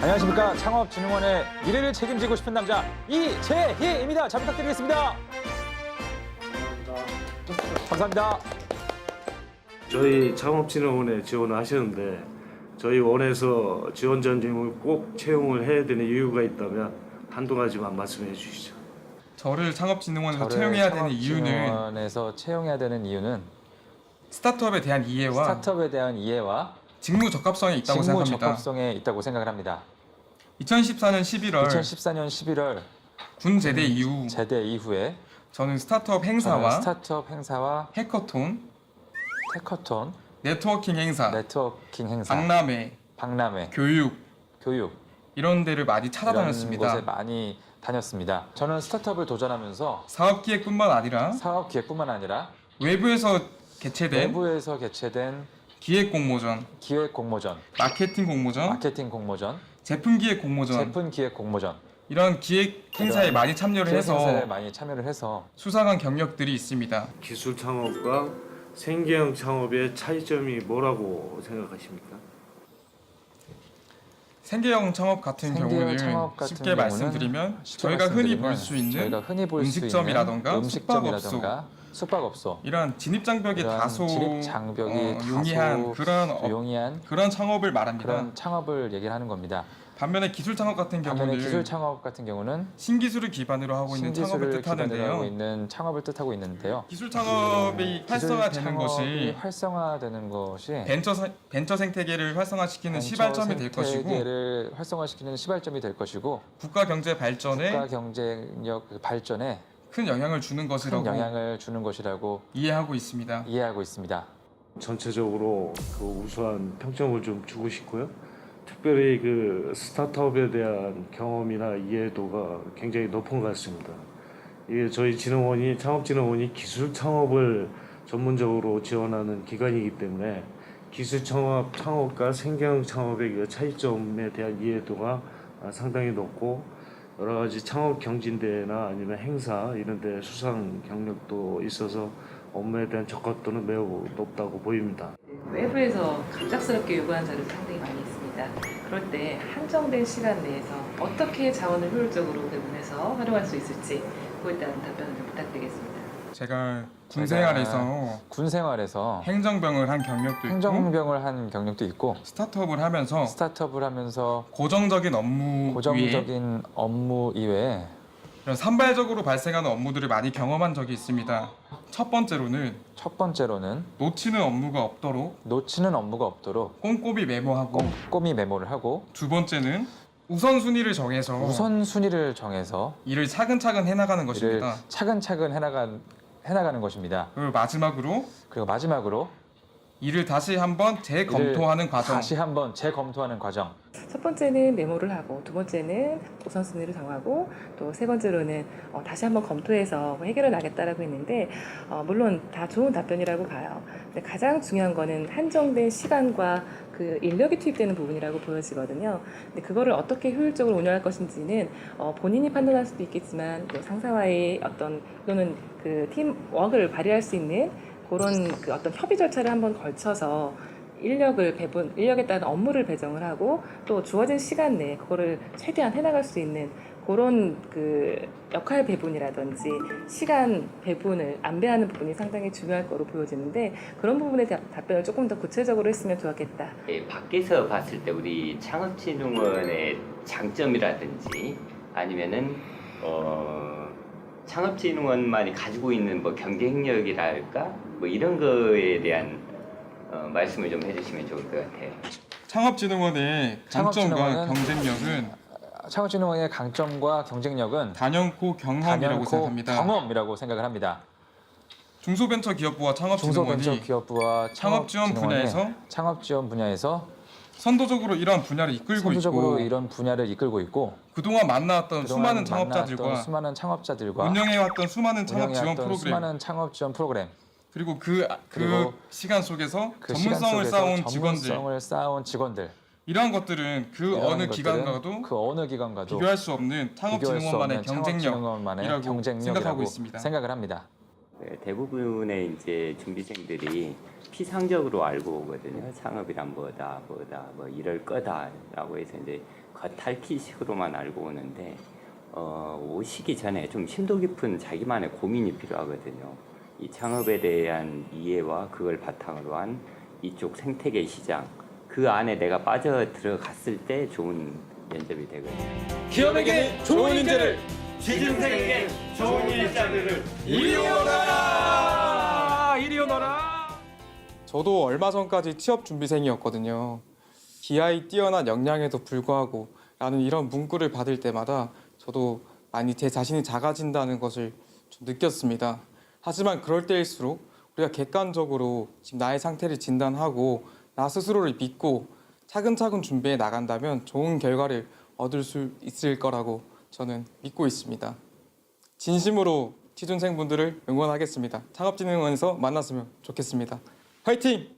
안녕하십니까. 창업진흥원의 미래를 책임지고 싶은 남자 이재희입니다. 잘 부탁드리겠습니다. 감사합니다. 저희 창업진흥원에 지원하셨는데 저희 원에서 지원 전형을 꼭 채용을 해야 되는 이유가 있다면 한두 가지만 말씀해 주시죠. 저를 창업진흥원에서 채용해야 되는 이유는 창업진흥원에서 채용해야 되는 이유는 스타트업에 대한 이해와 스타트업에 대한 이해와 직무 적합성에 있다고 직무 생각합니다. 적합성에 있다고 생각을 합니다. 2014년 11월 2014년 11월 군 제대 이후 제대 이후에 저는 스타트업 저는 행사와 스타트업 행사와 해커톤, 해커톤, 네트워킹 행사, 네트워킹 행사, 박람회, 교육 이런 데를 많이 이런 찾아다녔습니다. 곳에 많이 다녔습니다. 저는 스타트업을 도전하면서 사업기획뿐만 아니라 사업 기획뿐만 아니라 외부에서 개최된 내부에서 개최된 기획 공모전, 기획 공모전, 마케팅 공모전, 마케팅 공모전, 제품 기획 공모전 제품 기획 공모전 이런 기획 행사에 이런 많이 참여를 기획 해서 행사에 많이 참여를 해서 수상한 경력들이 있습니다. 기술 창업과 생계형 창업의 차이점이 뭐라고 생각하십니까? 생계형 창업 같은 생계형 경우는 창업 같은 쉽게 경우는 말씀드리면 쉽게 저희가 흔히 말씀드리면 볼 수 있는 저희가 흔히 볼 수 있는 음식점이라던가 음식점이라던가 숙박업소 이런 진입 장벽이 이런 다소 진입 장벽이 용이한 다소 용이한 그런 창업을 말합니다. 그런 창업을 얘기를 하는 겁니다. 반면에 기술 창업 같은 반면에 경우는 기술 창업 같은 경우는 신기술을 기반으로 하고 있는 창업을 신기술을 기반으로 하고 뜻하는데요. 있는 창업을 뜻하고 있는데요. 기술 창업이 활성화되는 것이 활성화되는 것이 벤처 생태계를 활성화시키는 시발점이 될 것이고 생태계를 활성화시키는 시발점이 될 것이고 국가 경제 발전에 국가 경제력 발전에 큰 영향을 주는 큰 것이라고 영향을 주는 것이라고 이해하고 있습니다. 이해하고 있습니다. 전체적으로 그 우수한 평점을 좀 주고 싶고요. 특별히 그 스타트업에 대한 경험이나 이해도가 굉장히 높은 것 같습니다. 이게 저희 진흥원이 창업진흥원이 기술 창업을 전문적으로 지원하는 기관이기 때문에 기술 창업과 생계형 창업의 그 차이점에 대한 이해도가 상당히 높고 여러 가지 창업 경진대회나 아니면 행사 이런 데 수상 경력도 있어서 업무에 대한 적합도는 매우 높다고 보입니다. 외부에서 갑작스럽게 요구하는 자료도 상당히 많이 있습니다. 그럴 때 한정된 시간 내에서 어떻게 자원을 효율적으로 배분해서 활용할 수 있을지 그거에 따른 답변을 좀 부탁드리겠습니다. 제가 군 생활에서 행정병을 한 경력도 있고 행정병을 한 경력도 있고 스타트업을 하면서 스타트업을 하면서 고정적인 업무 위에 고정적인 업무 이외에 이런 산발적으로 발생하는 업무들을 많이 경험한 적이 있습니다. 첫 번째로는 놓치는 업무가 없도록 꼼꼼히 메모하고 꼼꼼히 메모를 하고 두 번째는 우선순위를 정해서 우선순위를 정해서 일을 차근차근 해나가는 일을 것입니다. 차근차근 해나가는 것입니다. 그리고 마지막으로 일을 다시 한번 재검토하는 과정. 다시 한번 재검토하는 과정. 첫 번째는 메모를 하고 두 번째는 우선순위를 정하고 또 세 번째로는 다시 한번 검토해서 해결해 나겠다라고 했는데 물론 다 좋은 답변이라고 봐요. 근데 가장 중요한 거는 한정된 시간과 그 인력이 투입되는 부분이라고 보여지거든요. 근데 그거를 어떻게 효율적으로 운영할 것인지는 본인이 판단할 수도 있겠지만 또 상사와의 또는 그 팀워크를 발휘할 수 있는 그런 그 어떤 협의 절차를 한번 걸쳐서 인력에 따른 업무를 배정을 하고 또 주어진 시간 내에 그거를 최대한 해나갈 수 있는 그런 그 역할 배분이라든지 시간 배분을 안배하는 부분이 상당히 중요할 거로 보여지는데 그런 부분에 대한 답변을 조금 더 구체적으로 했으면 좋았겠다. 밖에서 봤을 때 우리 창업진흥원의 장점이라든지 아니면은 창업진흥원만이 가지고 있는 뭐 경쟁력이랄까 뭐 이런 거에 대한 말씀을 좀 해주시면 좋을 것 같아요. 창업진흥원의 장점과 경쟁력은 창업진흥원의 강점과 경쟁력은 단연코 경험이라고 생각을 합니다. 중소벤처기업부와 창업진흥원이 창업 지원 분야에서 선도적으로 이러한 분야를 이끌고 있고 그동안 만나왔던 수많은 창업자들과 운영해왔던 수많은 창업 지원 프로그램 그리고 그 시간 속에서 전문성을 쌓아온 직원들 이러한 것들은 그 어느 기관과도 비교할 수 없는 창업진흥원만의 경쟁력이라고 생각하고 있습니다. 생각을 합니다. 네, 대부분의 이제 준비생들이 피상적으로 알고 오거든요. 창업이란 뭐다, 뭐 이럴 거다라고 해서 이제 겉핥기식으로만 알고 오는데 오시기 전에 좀 심도 깊은 자기만의 고민이 필요하거든요. 이 창업에 대한 이해와 그걸 바탕으로 한 이쪽 생태계 시장, 그 안에 내가 빠져 들어갔을 때 좋은 면접이 되거든요. 기업에게 좋은 인재를, 취준생에게 좋은 일자리를 이리 오너라! 이리 오너라! 저도 얼마 전까지 취업 준비생이었거든요. 기하에 뛰어난 역량에도 불구하고 라는 이런 문구를 받을 때마다 저도 많이 제 자신이 작아진다는 것을 좀 느꼈습니다. 하지만 그럴 때일수록 우리가 객관적으로 지금 나의 상태를 진단하고 나 스스로를 믿고 차근차근 준비해 나간다면 좋은 결과를 얻을 수 있을 거라고 저는 믿고 있습니다. 진심으로 취준생분들을 응원하겠습니다. 창업진흥원에서 만났으면 좋겠습니다. 화이팅!